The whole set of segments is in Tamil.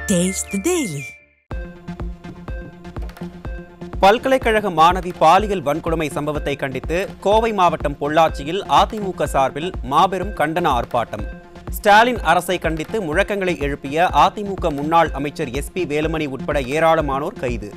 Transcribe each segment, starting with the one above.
Taste the Daily. பல்கலைக்கழக மாணவி பாலியல் வன்கொடுமை சம்பவத்தை கண்டித்து கோவை மாவட்டம் பொள்ளாச்சியில் அதிமுக சார்பில் மாபெரும் கண்டன ஆர்ப்பாட்டம். ஸ்டாலின் அரசை கண்டித்து முழக்கங்களை எழுப்பிய அதிமுக முன்னாள் அமைச்சர் SP வேலுமணி உட்பட ஏராளமானோர் கைது.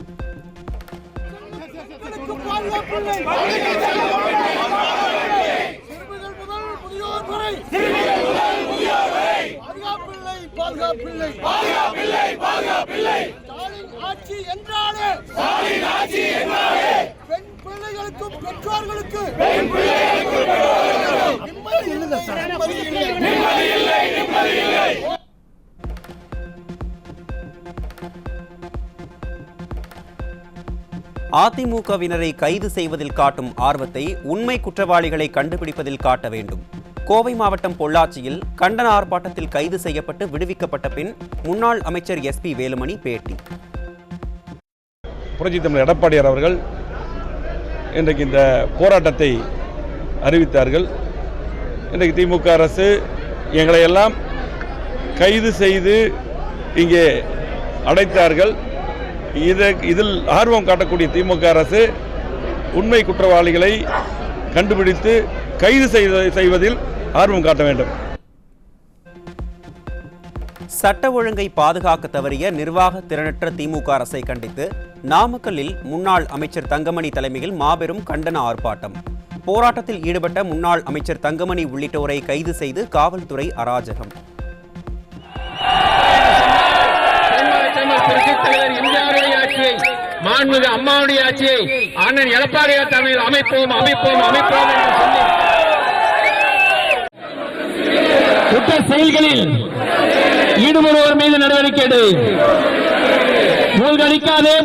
பெண் பிள்ளைகளுக்கும் பெற்றோர்களுக்கு அதிமுகவினரை கைது செய்வதில் காட்டும் ஆர்வத்தை உண்மை குற்றவாளிகளை கண்டுபிடிப்பதில் காட்ட வேண்டும். கோவை மாவட்டம் பொள்ளாச்சியில் கண்டன ஆர்ப்பாட்டத்தில் கைது செய்யப்பட்டு விடுவிக்கப்பட்ட பின் முன்னாள் அமைச்சர் SP வேலுமணி பேட்டி. புரட்சி தமிழர் எடப்பாடியார் அவர்கள் இன்றைக்கு இந்த போராட்டத்தை அறிவித்தார்கள். இன்றைக்கு திமுக அரசு எங்களை எல்லாம் கைது செய்து இங்கே அடைத்தார்கள். இதில் ஆர்வம் காட்டக்கூடிய திமுக அரசு உண்மை குற்றவாளிகளை கண்டுபிடித்து கைது செய்வதில் ஆர்வம் காட்ட வேண்டும். சட்ட ஒழுங்கை பாதுகாக்க தவறிய நிர்வாக திறனற்ற திமுக அரசை கண்டித்து நாமக்கல்லில் முன்னாள் அமைச்சர் தங்கமணி தலைமையில் மாபெரும் கண்டன ஆர்ப்பாட்டம். போராட்டத்தில் ஈடுபட்ட முன்னாள் அமைச்சர் தங்கமணி உள்ளிட்டோரை கைது செய்து காவல்துறை அராஜகம். மாண்புமிகு அம்மாவுடைய ஆட்சியை அண்ணன் எடப்பாடியார் தலைமையில் அமைப்போம் அமைப்போம் அமைப்போம் என்று சொல்லி குற்ற செயல்களில் ஈடுபடுவோர் மீது நடவடிக்கை எடு. மூழ்கடிக்காதே.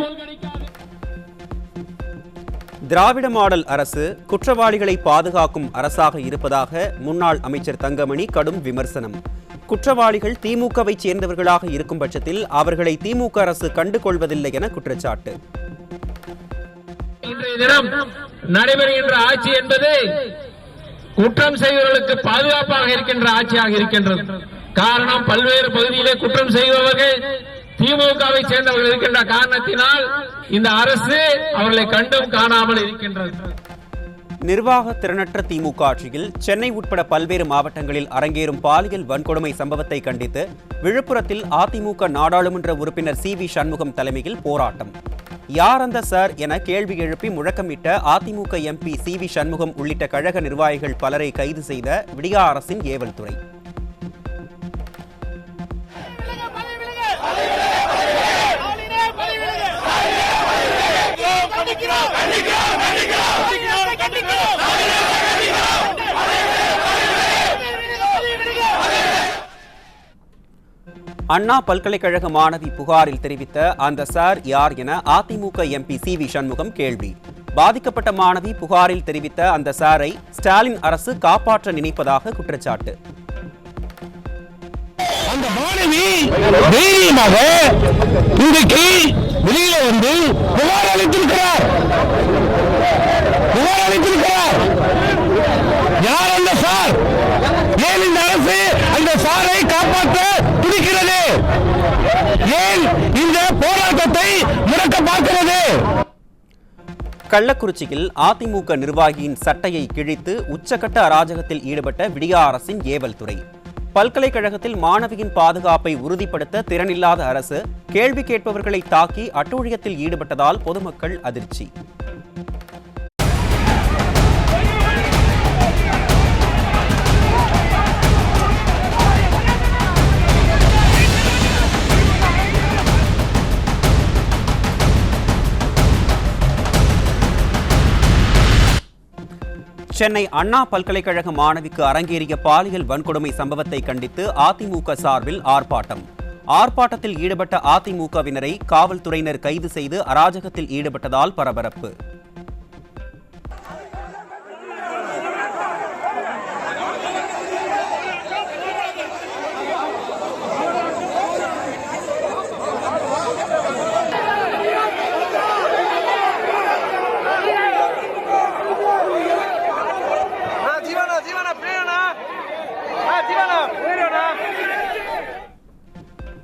திராவிட மாடல் அரசு குற்றவாளிகளை பாதுகாக்கும் அரசாக இருப்பதாக முன்னாள் அமைச்சர் தங்கமணி கடும் விமர்சனம். குற்றவாளிகள் திமுகவை சேர்ந்தவர்களாக இருக்கும் பட்சத்தில் அவர்களை திமுக அரசு கண்டுகொள்வதில்லை என குற்றச்சாட்டு. இன்றைய தினம் நடைபெறுகின்ற ஆட்சி என்பது குற்றம் செய்வர்களுக்கு பாதுகாப்பாக இருக்கின்ற ஆட்சியாக இருக்கின்றது. காரணம், பல்வேறு பகுதியிலே குற்றம் செய்பவர்கள் திமுகவை சேர்ந்தவர்கள் இருக்கின்ற காரணத்தினால் இந்த அரசு அவர்களை கண்டும் காணாமல் இருக்கின்றது. நிர்வாக திறனற்ற திமுக ஆட்சியில் சென்னை உட்பட பல்வேறு மாவட்டங்களில் அரங்கேறும் பாலியல் வன்கொடுமை சம்பவத்தை கண்டித்து விழுப்புரத்தில் அதிமுக நாடாளுமன்ற உறுப்பினர் CV சண்முகம் தலைமையில் போராட்டம். யார் அந்த சார் என கேள்வி எழுப்பி முழக்கமிட்ட அதிமுக MP CV சண்முகம் உள்ளிட்ட கழக நிர்வாகிகள் பலரை கைது செய்த விடியா அரசின் ஏவல் துறை. அண்ணா பல்கலைக்கழக மாணவி புகாரில் தெரிவித்த அந்த சார் யார் என அதிமுக MP CV சண்முகம் கேள்வி. பாதிக்கப்பட்ட மாணவி புகாரில் தெரிவித்த அந்த சாரை ஸ்டாலின் அரசு காப்பாற்ற நினைப்பதாக குற்றச்சாட்டு. அந்த மாணவி தைரியமாக இன்றைக்கு வெளியில வந்து புகார் அளித்திருக்கிறார். யார் அந்த சார்? ஏன் இந்த அரசு அந்த சாரை காப்பாற்ற துடிக்கிறது? ஏன் இந்த போராட்டத்தை முடக்க பார்க்கிறது? கள்ளக்குறிச்சியில் அதிமுக நிர்வாகியின் சட்டையை கிழித்து உச்சகட்ட அராஜகத்தில் ஈடுபட்ட விடியா அரசின் ஏவல் துறை. பல்கலைக்கழகத்தில் மாணவியின் பாதுகாப்பை உறுதிப்படுத்த திறனில்லாத அரசு கேள்வி கேட்பவர்களை தாக்கி அட்டூழியத்தில் ஈடுபட்டதால் பொதுமக்கள் அதிர்ச்சி. சென்னை அண்ணா பல்கலைக்கழக மாணவிக்கு அரங்கேறிய பாலியல் வன்கொடுமை சம்பவத்தை கண்டித்து அதிமுக சார்பில் ஆர்ப்பாட்டம். ஆர்ப்பாட்டத்தில் ஈடுபட்ட அதிமுகவினரை காவல்துறையினர் கைது செய்து அராஜகத்தில் ஈடுபட்டதால் பரபரப்பு.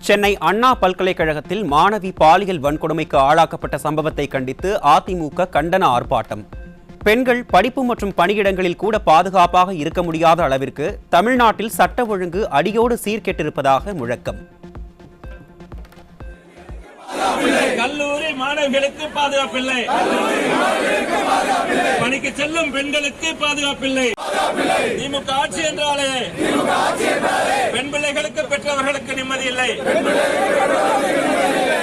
சென்னை அண்ணா பல்கலைக்கழகத்தில் மாணவி பாலியல் வன்கொடுமைக்கு ஆளாக்கப்பட்ட சம்பவத்தை கண்டித்து அதிமுக கண்டன ஆர்ப்பாட்டம். பெண்கள் படிப்பு மற்றும் பணியிடங்களில் கூட பாதுகாப்பாக இருக்க முடியாத அளவிற்கு தமிழ்நாட்டில் சட்ட ஒழுங்கு அடியோடு சீர்கெட்டிருப்பதாக முழக்கம். கல்லூரி மாணவிகளுக்கு பாதுகாப்பில்லை, பணிக்கு செல்லும் பெண்களுக்கு பாதுகாப்பில்லை. திமுக ஆட்சி என்றாலே பெண் பிள்ளைகளுக்கு பெற்றவர்களுக்கு நிம்மதி இல்லை.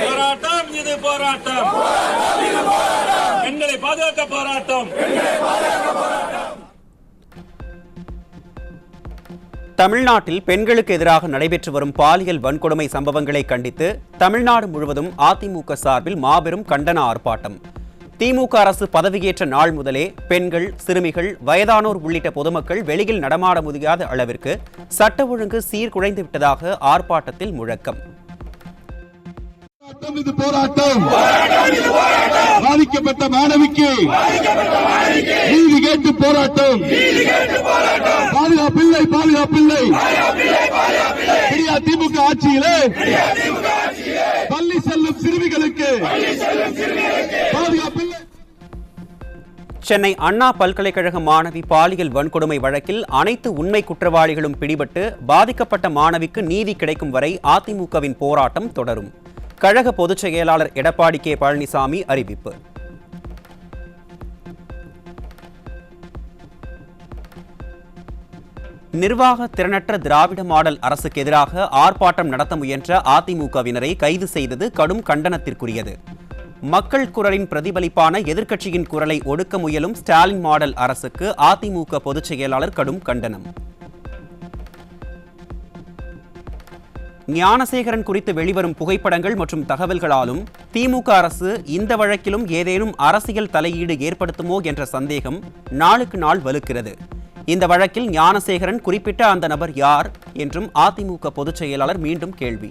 போராட்டம், இது போராட்டம், பெண்களை பாதுகாக்க போராட்டம். தமிழ்நாட்டில் பெண்களுக்கு எதிராக நடைபெற்று வரும் பாலியல் வன்கொடுமை சம்பவங்களை கண்டித்து தமிழ்நாடு முழுவதும் அதிமுக சார்பில் மாபெரும் கண்டன ஆர்ப்பாட்டம். திமுக அரசு பதவியேற்ற நாள் முதலே பெண்கள், சிறுமிகள், வயதானோர் உள்ளிட்ட பொதுமக்கள் வெளியில் நடமாட முடியாத அளவிற்கு சட்ட ஒழுங்கு சீர்குலைந்து விட்டதாக ஆர்ப்பாட்டத்தில் முழக்கம். இது போராட்டம், பாதிக்கப்பட்ட மாணவிக்கு நீதி கேட்டு போராட்டம். பாதுகாப்பில்லை, பாதுகாப்பில்லை. திமுக ஆட்சியிலே பள்ளி செல்லும் சிறுமிகளுக்கு பாதுகாப்பில்லை. சென்னை அண்ணா பல்கலைக்கழக மாணவி பாலியல் வன்கொடுமை வழக்கில் அனைத்து உண்மை குற்றவாளிகளும் பிடிபட்டு பாதிக்கப்பட்ட மாணவிக்கு நீதி கிடைக்கும் வரை அதிமுகவின் போராட்டம் தொடரும். கழக பொதுச் செயலாளர் எடப்பாடி கே பழனிசாமி அறிவிப்பு. நிர்வாக திறனற்ற திராவிட மாடல் அரசுக்கு எதிராக ஆர்ப்பாட்டம் நடத்த முயன்ற அதிமுகவினரை கைது செய்தது கடும் கண்டனத்திற்குரியது. மக்கள் குரலின் பிரதிபலிப்பான எதிர்க்கட்சியின் குரலை ஒடுக்க முயலும் ஸ்டாலின் மாடல் அரசுக்கு அதிமுக பொதுச் செயலாளர் கடும் கண்டனம். ஞானசேகரன் குறித்து வெளிவரும் புகைப்படங்கள் மற்றும் தகவல்களாலும் திமுக அரசு இந்த வழக்கிலும் ஏதேனும் அரசியல் தலையீடு ஏற்படுத்துமோ என்ற சந்தேகம் நாளுக்கு நாள் வலுக்கிறது. இந்த வழக்கில் ஞானசேகரன் குறிப்பிட்ட அந்த நபர் யார் என்றும் அதிமுக பொதுச் செயலாளர் மீண்டும் கேள்வி.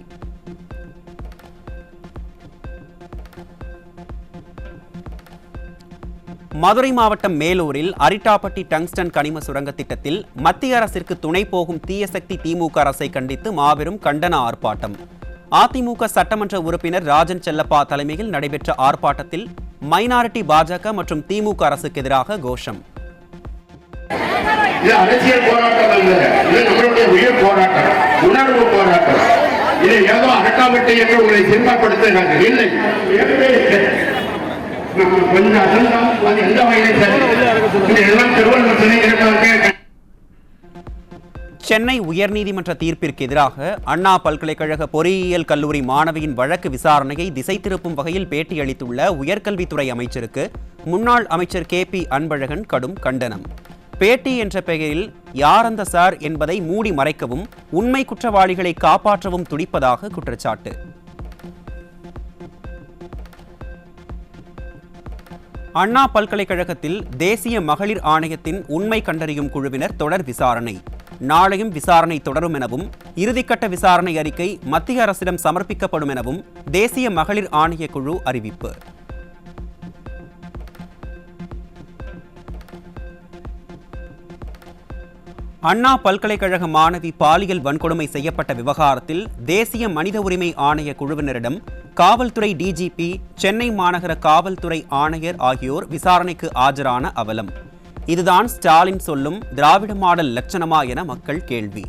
மதுரை மாவட்டம் மேலூரில் அரிட்டாப்பட்டி டங்ஸ்டன் கனிம சுரங்க திட்டத்தில் மத்திய அரசிற்கு துணை போகும் தீயசக்தி திமுக அரசை கண்டித்து மாபெரும் கண்டன ஆர்ப்பாட்டம். அதிமுக சட்டமன்ற உறுப்பினர் ராஜன் செல்லப்பா தலைமையில் நடைபெற்ற ஆர்ப்பாட்டத்தில் மைனாரிட்டி பாஜக மற்றும் திமுக அரசுக்கு எதிராக கோஷம். இது அரசியல் போராட்டம் அல்ல, இது நம்மளுடைய உயிர் போராட்டம், உணர்வு போராட்டம். இது ஏதோ அடக்காமட்டை என்று உங்களை சிறுமப்படுத்துகிறார்கள். இல்லை, சென்னை உயர்நீதிமன்ற தீர்ப்பிற்கு எதிராக அண்ணா பல்கலைக்கழக பொறியியல் கல்லூரி மாணவியின் வழக்கு விசாரணையை திசை திருப்பும் வகையில் பேட்டியளித்துள்ள உயர்கல்வித்துறை அமைச்சருக்கு முன்னாள் அமைச்சர் KP அன்பழகன் கடும் கண்டனம். பேட்டி என்ற பெயரில் யார் அந்த சார் என்பதை மூடி மறைக்கவும் உண்மை குற்றவாளிகளை காப்பாற்றவும் துடிப்பதாக குற்றச்சாட்டு. அண்ணா பல்கலைக்கழகத்தில் தேசிய மகளிர் ஆணையத்தின் உண்மை கண்டறியும் குழுவினர் தொடர் விசாரணை. நாளையும் விசாரணை தொடரும் எனவும் இறுதிக்கட்ட விசாரணை அறிக்கை மத்திய அரசிடம் சமர்ப்பிக்கப்படும் எனவும் தேசிய மகளிர் ஆணைய குழு அறிவிப்பு. அண்ணா பல்கலைக்கழக மாணவி பாலியல் வன்கொடுமை செய்யப்பட்ட விவகாரத்தில் தேசிய மனித உரிமை ஆணைய குழுவினரிடம் காவல்துறை DGP, சென்னை மாநகர காவல்துறை ஆணையர் ஆகியோர் விசாரணைக்கு ஆஜரான அவலம். இதுதான் ஸ்டாலின் சொல்லும் திராவிட மாடல் லட்சணமா என மக்கள் கேள்வி.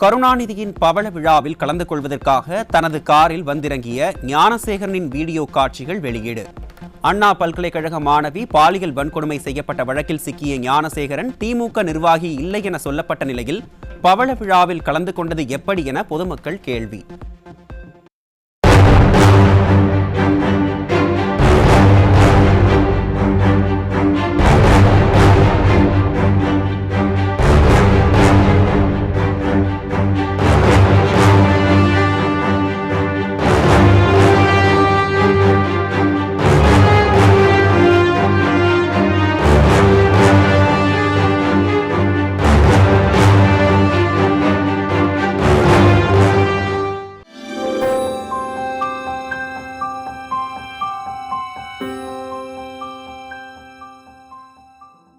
கருணாநிதியின் பவள விழாவில் கலந்து கொள்வதற்காக தனது காரில் வந்திறங்கிய ஞானசேகரனின் வீடியோ காட்சிகள் வெளியீடு. அண்ணா பல்கலைக்கழக மாணவி பாலியல் வன்கொடுமை செய்யப்பட்ட வழக்கில் சிக்கிய ஞானசேகரன் திமுக நிர்வாகி இல்லை என சொல்லப்பட்ட நிலையில் பவள விழாவில் கலந்து கொண்டது எப்படி என பொதுமக்கள் கேள்வி.